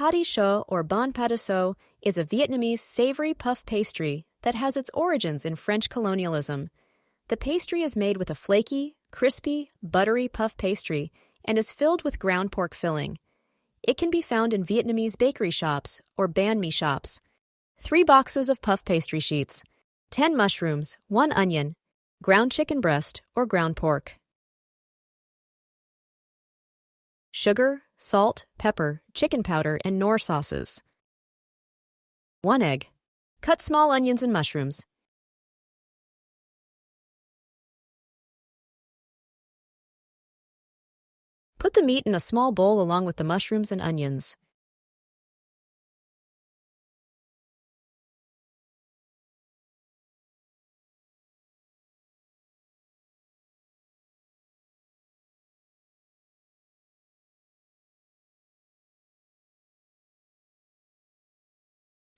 Pate Chaud or Bon Pâtisseau is a Vietnamese savory puff pastry that has its origins in French colonialism. The pastry is made with a flaky, crispy, buttery puff pastry and is filled with ground pork filling. It can be found in Vietnamese bakery shops or banh mi shops. 3 boxes of puff pastry sheets, 10 mushrooms, 1 onion, ground chicken breast or ground pork. Sugar, salt, pepper, chicken powder, and Knorr sauces. 1 egg. Cut small onions and mushrooms. Put the meat in a small bowl along with the mushrooms and onions.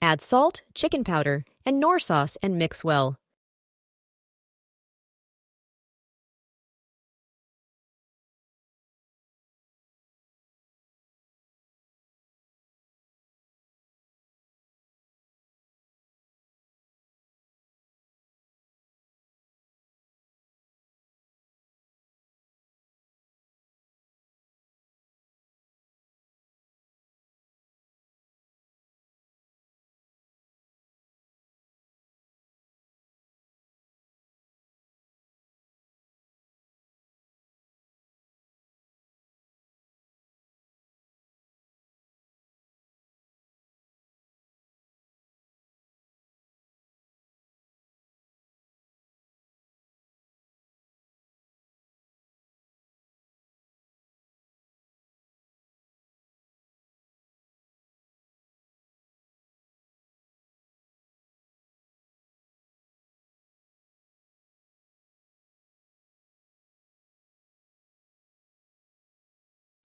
Add salt, chicken powder, and Knorr sauce and mix well.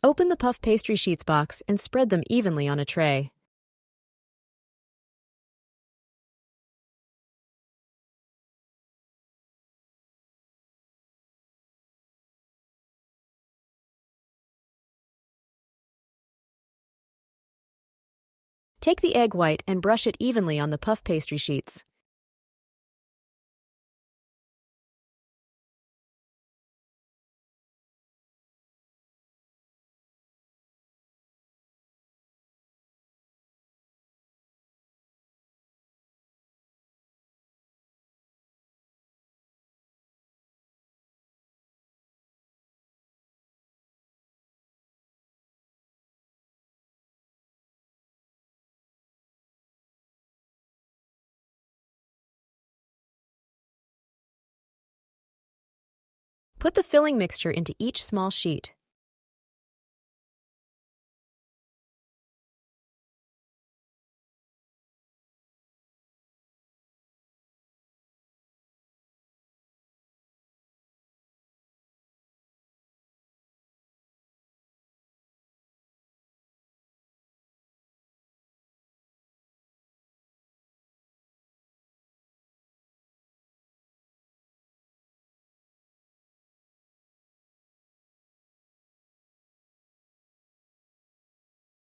Open the puff pastry sheets box and spread them evenly on a tray. Take the egg white and brush it evenly on the puff pastry sheets. Put the filling mixture into each small sheet.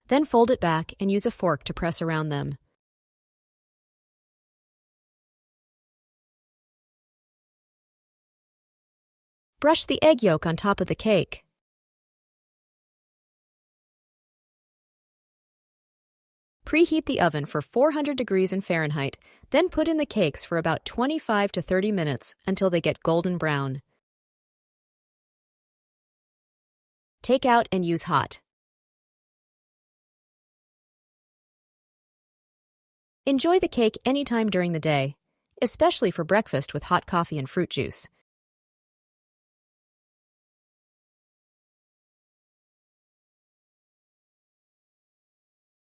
Then fold it back and use a fork to press around them. Brush the egg yolk on top of the cake. Preheat the oven for 400 degrees Fahrenheit, then put in the cakes for about 25 to 30 minutes until they get golden brown. Take out and use hot. Enjoy the cake anytime during the day, especially for breakfast with hot coffee and fruit juice.